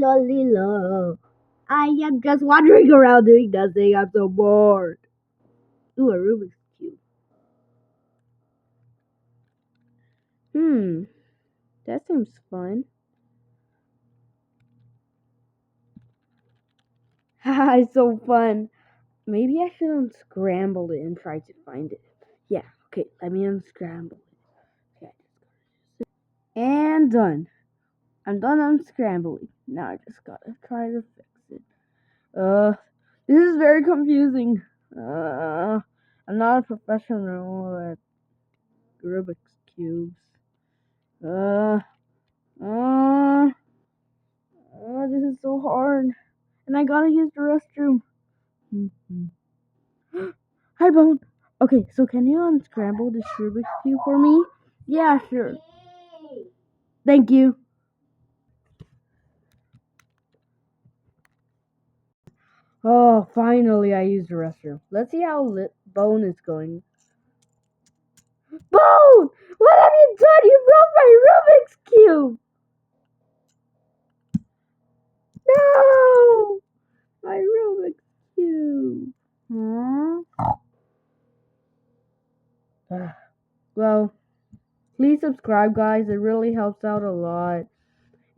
lolly lo. I am just wandering around doing nothing. I'm so bored. Ooh, a Rubik's Cube. That seems fun. Haha, it's so fun. Maybe I should unscramble it and try to find it. Yeah, okay, let me unscramble it. Okay. And done. I'm done unscrambling. Now I just gotta try to fix it. This is very confusing. I'm not a professional at Rubik's Cubes. Uh, uh, this is so hard. And I gotta use the restroom. Hi, Bone. Okay, so can you unscramble this Rubik's Cube for me? Yeah, sure. Thank you. Oh, finally I used the restroom. Let's see how Bone is going. Bone! What have you done? You broke my Rubik's Cube! No! My Rubik's Cube. Well, please subscribe, guys. It really helps out a lot.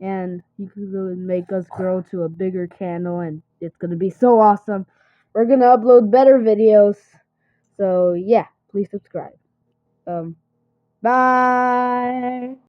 And you can really make us grow to a bigger channel. And it's going to be so awesome. We're going to upload better videos. So, yeah, please subscribe. Bye!